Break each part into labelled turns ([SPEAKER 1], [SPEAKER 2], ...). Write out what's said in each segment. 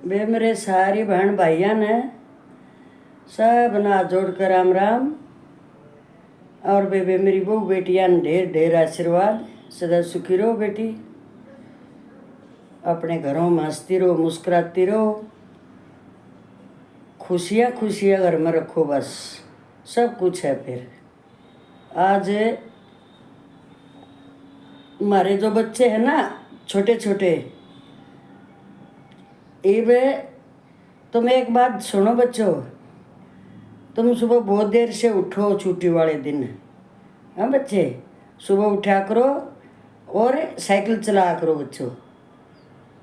[SPEAKER 1] वे मेरे सारी बहन भाइयों ने सब ना जोड़ कर राम राम। और वे मेरी बहू बेटियां ने ढेर ढेर आशीर्वाद। सदा सुखी रहो बेटी, अपने घरों में हंसती रहो, मुस्कुराती रहो, खुशियाँ खुशियाँ घर में रखो, बस सब कुछ है। फिर आज हमारे जो बच्चे हैं ना, छोटे छोटे, ये तुम एक बात सुनो बच्चों, तुम सुबह बहुत देर से उठो छुट्टी वाले दिन। हाँ बच्चे, सुबह उठा करो और साइकिल चला करो बच्चों,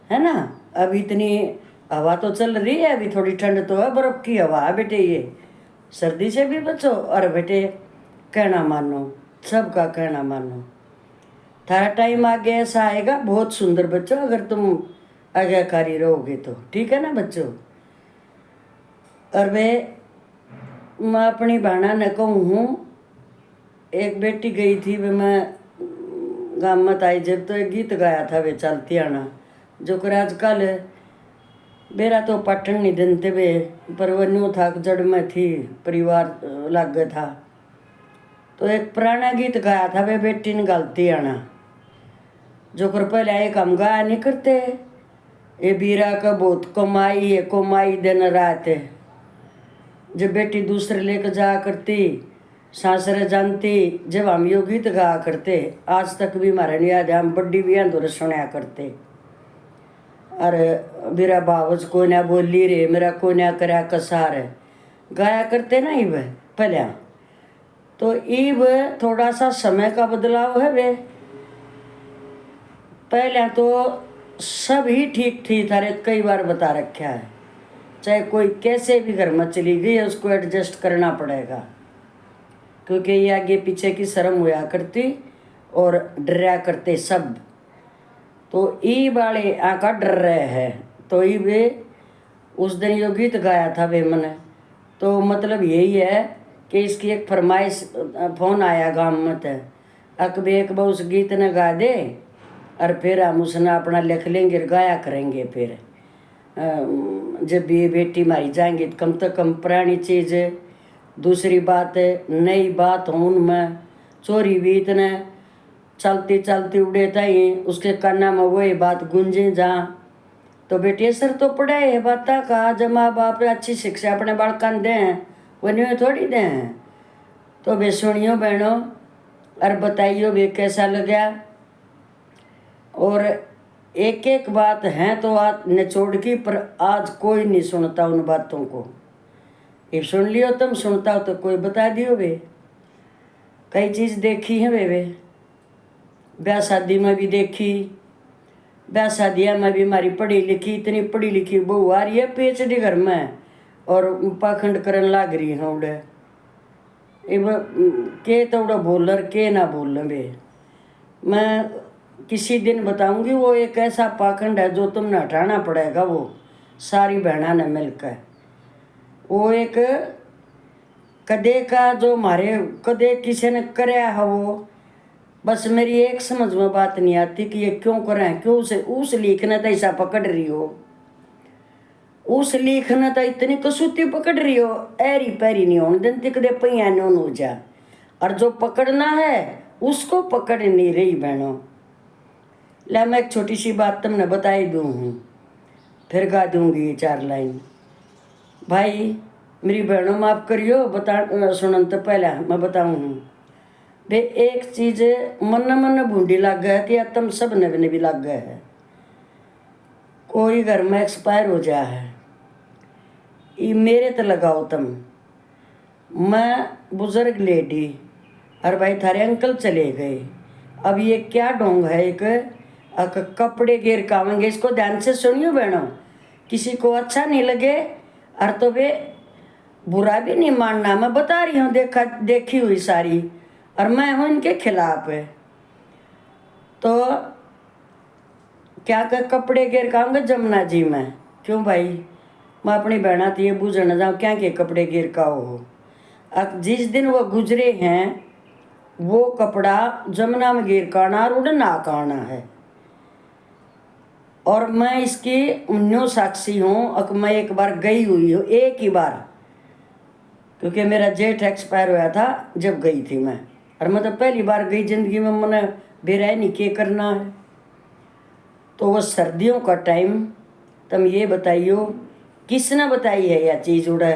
[SPEAKER 1] है ना। अभी इतनी हवा तो चल रही है, अभी थोड़ी ठंड तो है, बर्फ की हवा है बेटे, ये सर्दी से भी बचो। और बेटे कहना मानो, सबका कहना मानो। थारा टाइम आगे ऐसा आएगा बहुत सुंदर बच्चों, अगर तुम आज्ञाकारी रहोगे तो, ठीक है ना बच्चों। और मैं अपनी बहना ने कहूँ हूँ, एक बेटी गई थी वे, मैं गाँव मत आई जब, तो एक गीत गाया था वे चलती आना, जो कर आजकल मेरा तो पाटन नहीं देते वे, पर वह न्यू था जड़ में थी, परिवार लग गया था। तो एक पुराना गीत गाया था वे, बेटी ने गलती आना, जो कर पहले एक हम गाया नहीं करते, ये बीरा का बहुत कमाई है, कमाई दिन रात है। जब बेटी दूसरे लेकर जा करती, सासरे जानती, जब हम यो गीत गा करते, आज तक भी हमारे नहीं याद है, हम बड्डी भी अंदर सुना करते। अरे मेरा बावज को ना बोली रे, मेरा को ना करा कसार है, गाया करते ना इब पहले। तो इब थोड़ा सा समय का बदलाव है वे, पहले तो सब ही ठीक थी, थारे कई बार बता रखा है। चाहे कोई कैसे भी घर में चली गई है, उसको एडजस्ट करना पड़ेगा, क्योंकि ये आगे पीछे की शर्म हुआ करती और डरा करते सब। तो ई वाले आका डर रहे हैं, तो ई वे उस दिन यो गीत गाया था वे मैंने। तो मतलब यही है कि इसकी एक फरमाइश, फोन आया गाँव में, तो अकब एक बार उस गीत ने गा दे, और फिर हम उसने अपना लिख लेंगे और गाया करेंगे। फिर जब ये बेटी मारी जाएंगी तो कम से कम पुरानी चीज़, दूसरी बात नई बात हो उनमें, चोरी भी इतने चलती चलती उड़े ताई उसके काना में वही बात गूंजे जहाँ। तो बेटी असर तो पड़े है बात का, जब माँ बाप अच्छी शिक्षा अपने बालका दें, वो नहीं थोड़ी दें। तो वे सुनियो बहनों और बताइयो वे कैसा लगा। और एक एक बात है तो आज निचोड़ की, पर आज कोई नहीं सुनता उन बातों को। ये सुन लियो तुम, सुनता हो तो कोई बता दियो वे। कई चीज़ देखी है वे ब्याह शादी में भी देखी, ब्याह शादियाँ में भी हमारी पढ़ी लिखी, इतनी पढ़ी लिखी बहू आ रही है पीएचडी घर में, और पाखंड करन लाग रही है उड़े। के तो उड़ा बोलर के ना बोल वे, मैं किसी दिन बताऊंगी। वो एक ऐसा पाखंड है जो तुमने हटाना पड़ेगा, वो सारी बहना ने मिलकर। वो एक कदे का जो हमारे कदे किसी ने कराया है, वो बस मेरी एक समझ में बात नहीं आती कि ये क्यों करें, क्यों उसे उस लिखने तो ऐसा पकड़ रही हो, उस लिखने तो इतनी कसूती पकड़ रही हो, ऐरी पैरी नहीं होने देती, कदे पैया नोन हो जा। और जो पकड़ना है उसको पकड़ नहीं रही बहनों। ला मैं एक छोटी सी बात तुमने बताई दूँ हूँ, फिर गा दूँगी 4 लाइन। भाई मेरी बहनों माफ़ करियो, बता सुनन तो पहले मैं बताऊँ हूँ वे एक चीज़ मन मन बूंदी लग गए थी, या तुम सब ने भी लग गए है। कोई घर में एक्सपायर हो जा है, ये मेरे तो लगाओ तुम, मैं बुजुर्ग लेडी और भाई थारे अंकल चले गए, अब ये क्या ढोंग है, एक कपड़े गिर कावेंगे। इसको ध्यान से सुनियो बहनों, किसी को अच्छा नहीं लगे और तो वे बुरा भी नहीं मानना, मैं बता रही हूँ देखी हुई सारी, और मैं हूँ इनके खिलाफ है। तो क्या कर कपड़े गिर काऊंगे जमुना जी में, क्यों भाई, मैं अपनी बहना थी ये बूझ जाऊँ क्या के कपड़े गिर का हो। अब जिस दिन वो गुजरे हैं वो कपड़ा जमुना में गिर काना और उड़ना काना है। और मैं इसकी न्यू साक्षी हूँ। अब मैं एक बार गई हुई हूँ, एक ही बार, क्योंकि मेरा जेठ एक्सपायर हुआ था जब गई थी मैं, और मतलब पहली बार गई जिंदगी में, मैंने बेराय नहीं के करना है। तो वो सर्दियों का टाइम, तुम ये बताइयो किसने बताई है यह चीज़ उड़ा,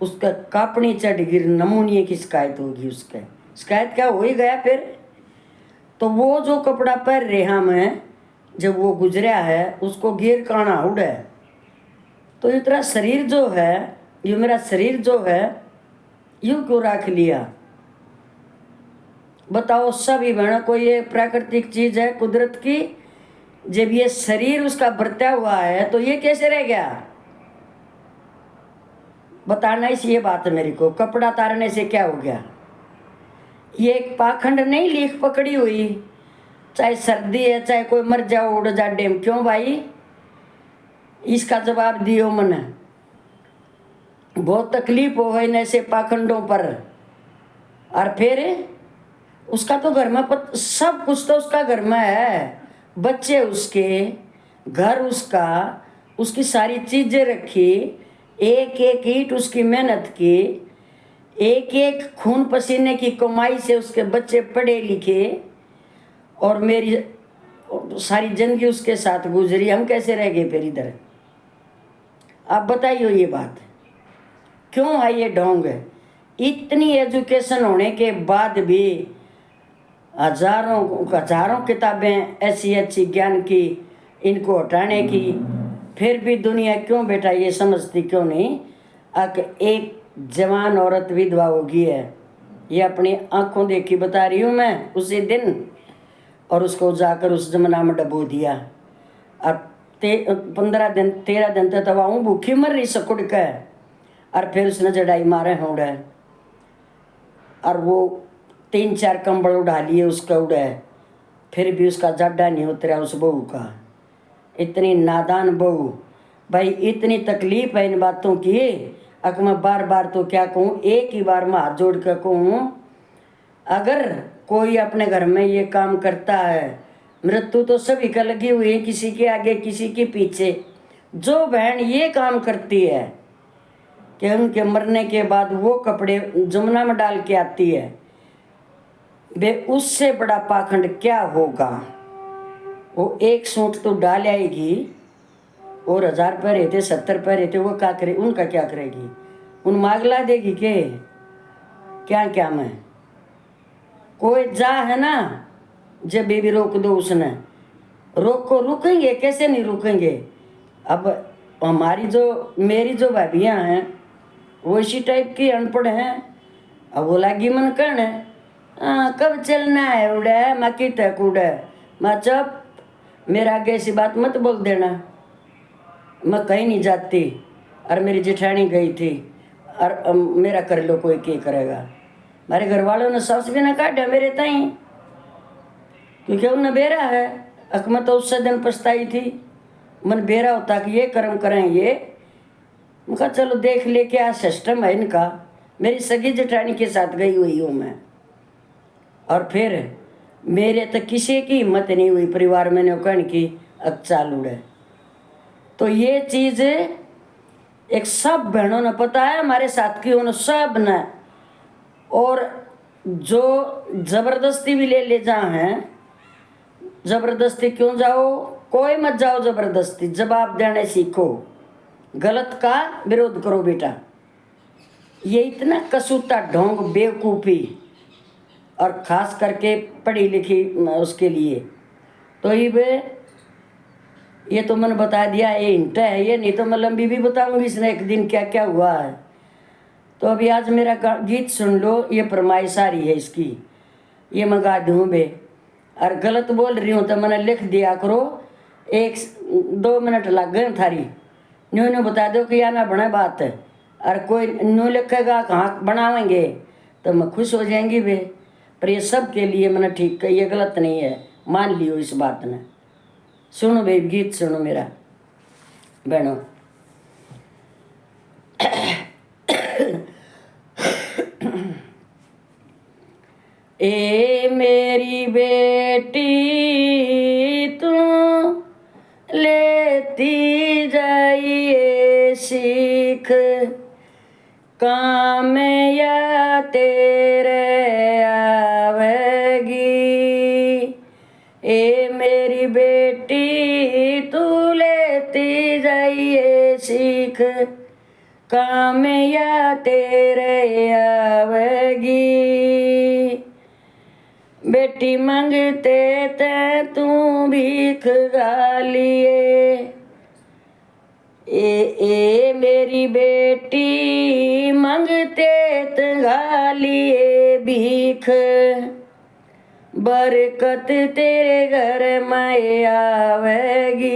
[SPEAKER 1] उसका कापनी चढ़ गिर नमूनिए की शिकायत होगी, उसके शिकायत क्या हो ही गया फिर। तो वो जो कपड़ा पहन रहा मैं जब वो गुजरा है, उसको गिर काना उड़ा है। तो ये तेरा शरीर जो है, ये मेरा शरीर जो है, यूं क्यों रख लिया बताओ सभी बहनों को। ये प्राकृतिक चीज है कुदरत की, जब ये शरीर उसका बरता हुआ है तो ये कैसे रह गया, बताना ही ये बात है मेरे को। कपड़ा तारने से क्या हो गया, ये एक पाखंड नहीं लीक पकड़ी हुई, चाहे सर्दी है चाहे कोई मर जाओ उड़ जा डेम, क्यों भाई, इसका जवाब दियो मन। बहुत तकलीफ हो गई ऐसे पाखंडों पर। और फिर उसका तो घर में सब कुछ तो उसका घर में है, बच्चे उसके, घर उसका, उसकी सारी चीजें रखी, एक एक ईंट उसकी मेहनत की, एक एक खून पसीने की कमाई से उसके बच्चे पढ़े लिखे, और मेरी सारी जिंदगी उसके साथ गुजरी। हम कैसे रह गए फिर इधर, आप बताइए ये बात क्यों है ये ढोंग। इतनी एजुकेशन होने के बाद भी हजारों किताबें ऐसी अच्छी ज्ञान की, इनको हटाने की, फिर भी दुनिया क्यों बेटा ये समझती क्यों नहीं। एक जवान औरत विधवा होगी है, ये अपनी आंखों देखी बता रही हूँ मैं उसी दिन, और उसको जाकर उस जमुना में डबो दिया। और 15 दिन 13 दिन तक तो वहाँ भूखी मर रही सकुड़ के, और फिर उसने जड़ाई मारे होड़े, और वो 3-4 कंबल उड़ा लिए उसका उड़े, फिर भी उसका जड्डा नहीं उतरा उस बहू का। इतनी नादान बहू भाई, इतनी तकलीफ है इन बातों की। अब मैं बार बार तो क्या कहूँ, एक ही बार मैं हाथ जोड़ कर कहूँ, अगर कोई अपने घर में ये काम करता है, मृत्यु तो सभी का लगी हुई है, किसी के आगे किसी के पीछे। जो बहन ये काम करती है कि उनके मरने के बाद वो कपड़े जमुना में डाल के आती है, वे उससे बड़ा पाखंड क्या होगा। वो एक सूट तो डाल आएगी, और 1000 पहरे थे 70 पहरे थे, वो क्या करे, उनका क्या करेगी, उन मागला देगी के क्या क्या मैं। कोई जा है ना, जब बेबी रोक दो उसने, रोको, रुकेंगे कैसे नहीं रुकेंगे। अब हमारी जो मेरी जो भाभियाँ हैं वो इसी टाइप की अनपढ़ हैं। अब वो लागी मन करने, कब चलना है उड़े, मैं की तक उड़े, मैं चुप, मेरा आगे ऐसी बात मत बोल देना, मैं कहीं नहीं जाती। और मेरी जेठानी गई थी, और मेरा कर लो कोई क्या करेगा। मेरे घर वालों ने सांस भी ना काटा मेरे ताई, क्योंकि उन्हें बेरा है। अक मैं तो उससे दिन पछताई थी, मन बेरा होता कि ये कर्म करें ये, मैं चलो देख ले क्या सिस्टम है इनका। मेरी सगी जेठानी के साथ गई हुई हूँ मैं, और फिर मेरे तो किसी की हिम्मत नहीं हुई परिवार में कहने की अब चाल उड़े। तो ये चीज़ एक सब बहनों ने पता है, हमारे साथ की उन्होंने सब ने, और जो जबरदस्ती भी ले जा हैं, जबरदस्ती क्यों जाओ, कोई मत जाओ जबरदस्ती, जवाब देने सीखो, गलत का विरोध करो बेटा। ये इतना कसूता ढोंग बेवकूफ़ी, और ख़ास करके पढ़ी लिखी उसके लिए। तो ये तो मैंने बता दिया, ये हिंट है ये, नहीं तो मैं लंबी भी बताऊंगी इसने एक दिन क्या क्या हुआ है। तो अभी आज मेरा गीत सुन लो, ये फरमाइश आ रही है इसकी, ये मैं गा दूँ बे, और गलत बोल रही हूँ तो मैंने लिख दिया करो, 1-2 मिनट लग गए थारी, न्यू बता दो कि या ना बने बात है। और कोई न्यू लिखेगा कहाँ बनावेंगे तो मैं खुश हो जाएंगी बे। पर ये सब के लिए मैंने ठीक है, ये गलत नहीं है, मान लियो इस बात ने। सुनो बे, गीत सुनो मेरा बहनों। ए मेरी बेटी तू ले लेती जाइए सीख, काम या तेरे आवेगी। ए मेरी बेटी तू लेती जाइए सीख, काम या तेरे आवेगी। बेटी मांगते ते तू भीख गालिए, ए मेरी बेटी मांगते ते गालिए भीख, बरकत तेरे घर में आवेगी।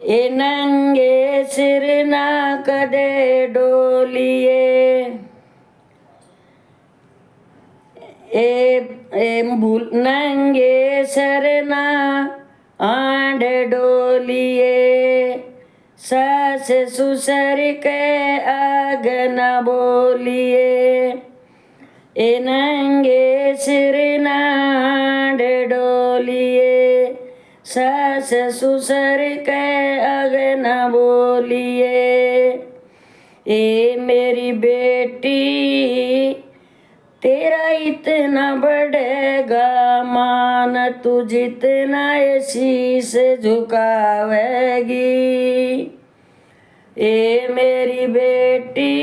[SPEAKER 1] ए नंगे सिर ना कदे डोलिए, नंगे सर ना आंड डोलिए, सास ससुर के आग न बोलिए। ए नंगे सिर ना आंड डोलिए, सास ससुर के आग न बोलिए। ए मेरी बेटी तेरा इतना बढ़ेगा मान, तू जितना शीश झुकावेगी। ए मेरी बेटी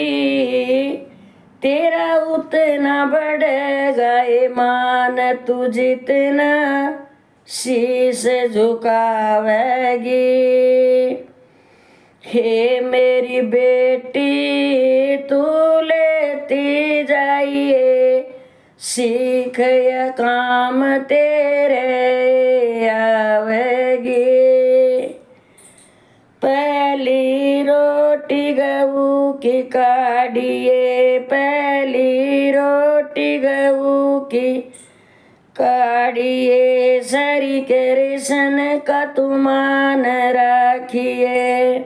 [SPEAKER 1] तेरा उतना बढ़ेगा ईमान, तू जितना शीश झुकावेगी। हे मेरी बेटी तू लेती जाइए सीख, या काम तेरे आवेगी। पहली रोटी गऊ की काढ़िए, पहली रोटी गऊ की काढ़िए, सरी के रेशन का तुमान राखिए,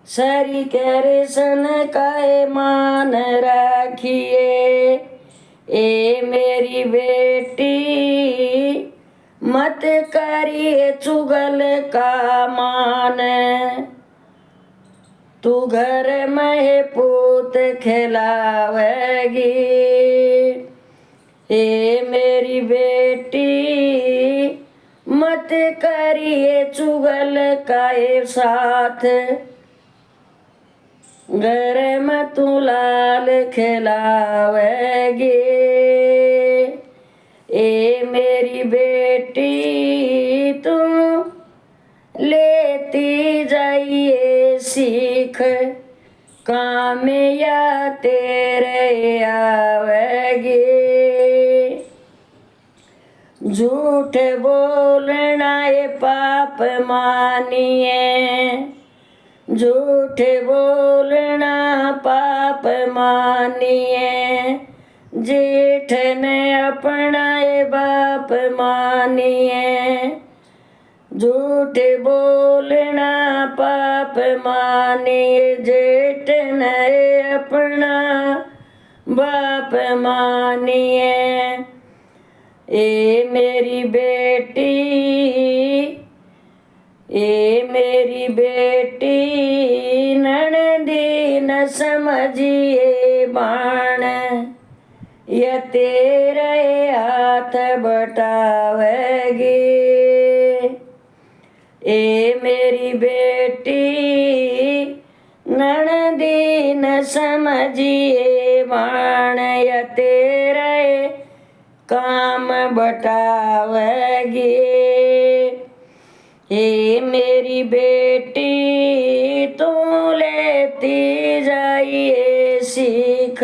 [SPEAKER 1] सरी के रेशन का मान राखिए। ए मेरी बेटी मत करिए चुगल का मान, तू घर में पूत खिलावेगी। ए मेरी बेटी मत करिए चुगल का साथ, घर में तू लाल खिलावेगी। ए मेरी बेटी तुम लेती जाइए सीख, काम या तेरे आवेगी। झूठ बोलना ये पाप मानिए, झूठ बोलना पाप मानिए, जेठ ने अपना ये बाप मानिए। झूठ बोलना पाप मानिए, जेठ ने अपना बाप मानिए। ए मेरी बेटी, ए मेरी बेटी ननदी न समझिए बाण, या तेरे हाथ बटावेगी। ए मेरी बेटी ननदी न समझिए बाण, या तेरे काम बटावेगी। हे मेरी बेटी तू लेती जाइए सीख,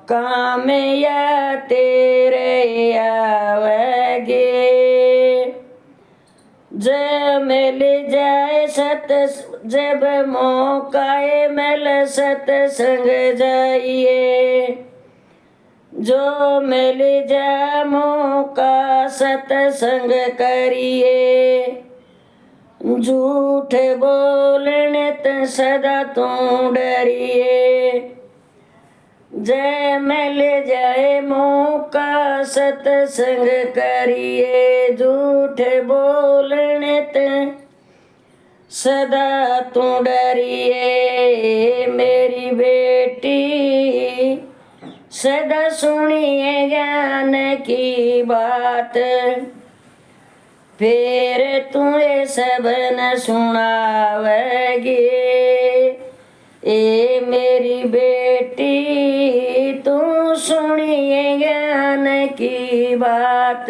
[SPEAKER 1] काम या तेरे आवेगी। जब मिल जाए जब मौकाए मिल सत्संग जाइए, जो मिल जा मौका सत्संग करिए। झूठ बोलने त सदा तू डरिए, जय मिल जाए मौका सत्संग करिए, झूठ बोलने ते सदा तू डरिए। मेरी बेटी सदा सुनिए ज्ञान की बात, फिर तुम्हें सब न सुनावेगी। ए मेरी बेटी तू सुनिए ज्ञान की बात,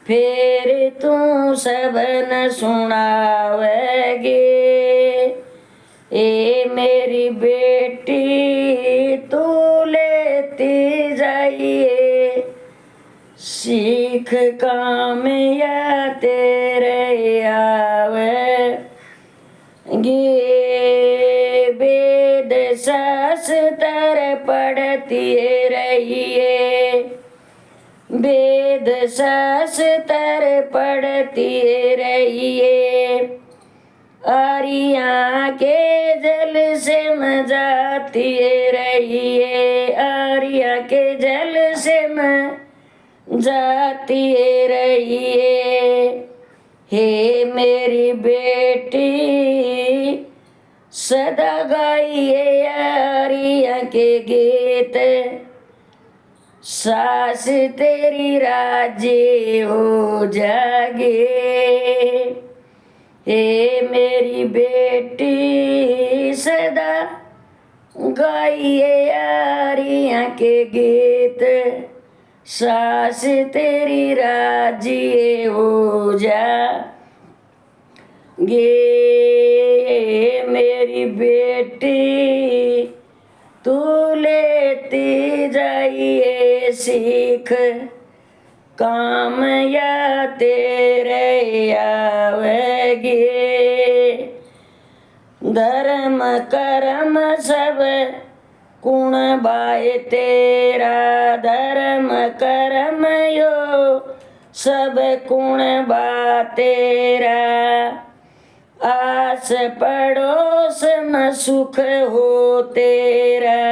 [SPEAKER 1] फिर तू सब न सुनावेगी। ए मेरी बेटी तू लेती जाइए सीख काम या तेरे आवेगी। वेद शास्त्र पढ़ती रहिए, वेद शास्त्र पढ़ती रहिए। आर्या के जल से मजाती रहिए, आर्या के जल से जाती रहिए। हे मेरी बेटी सदा गाइए आर्या के गीत, सास तेरी राजी हो जागे। हे मेरी बेटी सदा गाइए आर्या के गीत, सास तेरी राजी हो जागे। मेरी बेटी तू लेती जाइए सीख काम या तेरे आवेगी। धर्म कर्म सब कुण बाय तेरा, धर्म कर्म यो सब कुण बा तेरा। आस पड़ोस में सुख हो तेरा,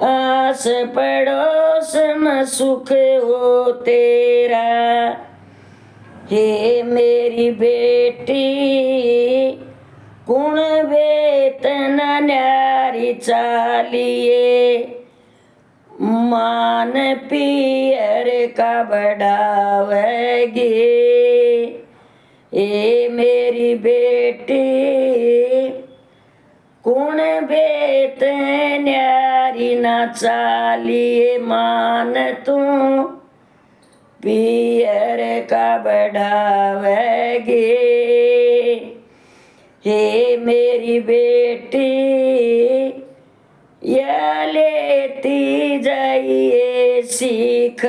[SPEAKER 1] आस पड़ोस में सुख हो तेरा। हे मेरी बेटी कुण वेतन न्यारी चालिए, मान पियर का बढ़ावेगी। ए मेरी बेटी कुण बेत न्यारी ना चालिए, मान तू पियर का बढ़ावेगी। हे मेरी बेटी या लेती जाइए सीख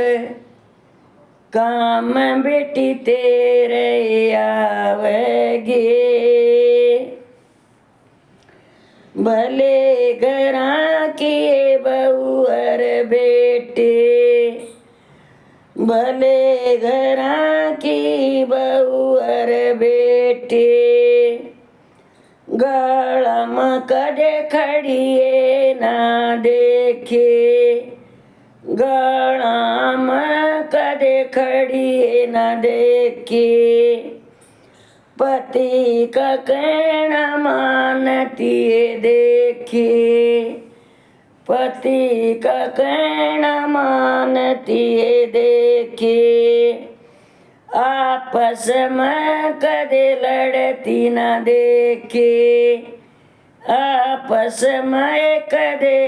[SPEAKER 1] काम बेटी तेरे आवेगी। भले घरा की बहुअर बेटी, भले घरा की बहुअर बेटी। गालम कदे खड़िए ना देखे, गालम कदे खड़िए ना देखे। पति का कहना मानती देखे, पति का कहना मानती देखे। आपस में कदे लड़ती न देखे, आपस में कदे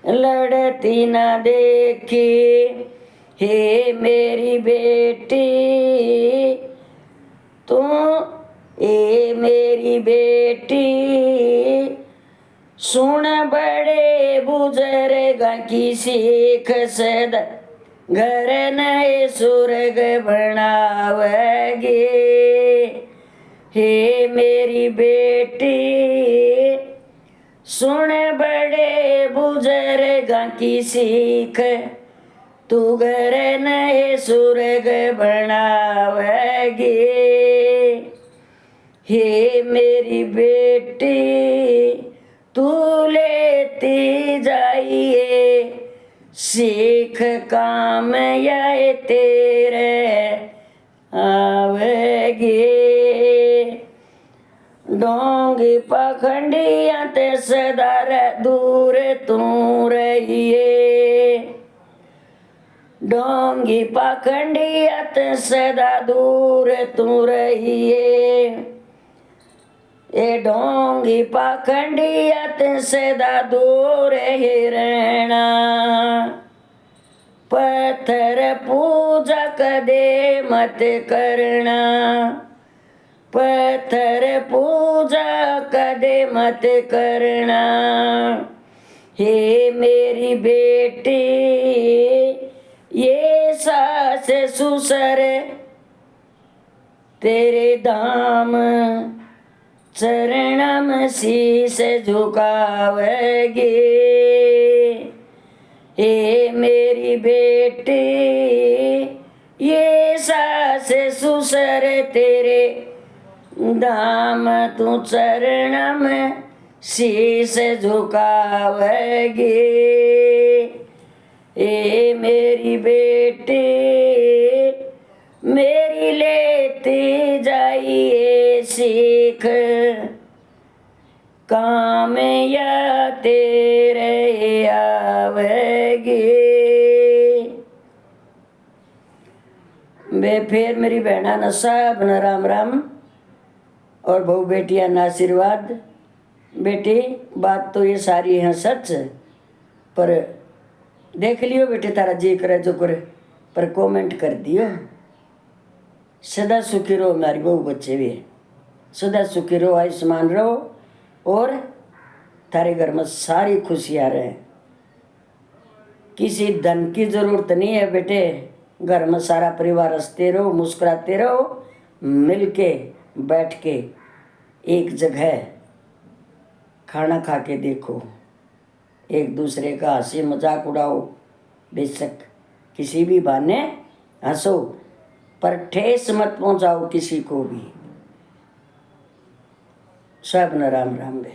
[SPEAKER 1] लड़ती न देखे। हे मेरी बेटी तू, ए मेरी बेटी सुन बड़े बुजुर्ग की सीख सदा, घर नए सुर्ग बनावेगी। हे मेरी बेटी सुन बड़े बुजुर्ग की सीख, तू घर नए सुर्ग बनावेगी। हे मेरी बेटी तू लेती जाई सीख काम ये तेरे आवेगी। डोंगी पखंडिया ते सदा दूर तू रहिए। डोंगी पखंडिया ते सदा दूर तू रहिए। ए डोंगी पाखंडिया ते सदा दूर ही रहना। पत्थर पूजा कदे मत करना। पत्थर पूजा कदे मत करना। हे मेरी बेटी ये सास ससुर तेरे धाम चरणम शीस झुकावेगी। हे मेरी बेटी ये सास ससुर तेरे धाम तू चरणम शीस झुकावेगी। हे मेरी बेटी मेरी लेती जाइए सीख काम या तेरे आवेगी। वे फिर मेरी बहना न सब न राम राम और बहु बेटियां न आशीर्वाद। बेटी बात तो ये सारी है सच, पर देख लियो बेटे तारा जी करे जो करे, पर कमेंट कर दियो। सदा सुखी रहो हमारी बहू बच्चे भी, सदा सुखी रहो, आयुष्मान रहो और तारे घर में सारी खुशियाँ रहे। किसी धन की जरूरत नहीं है बेटे, घर में सारा परिवार हंसते रहो, मुस्कुराते रहो, मिलके बैठ के एक जगह खाना खा के देखो, एक दूसरे का हंसी मजाक उड़ाओ। बेशक किसी भी बहाने हंसो, पर ठेस मत पहुंचाओ किसी को भी। सब न राम राम बे।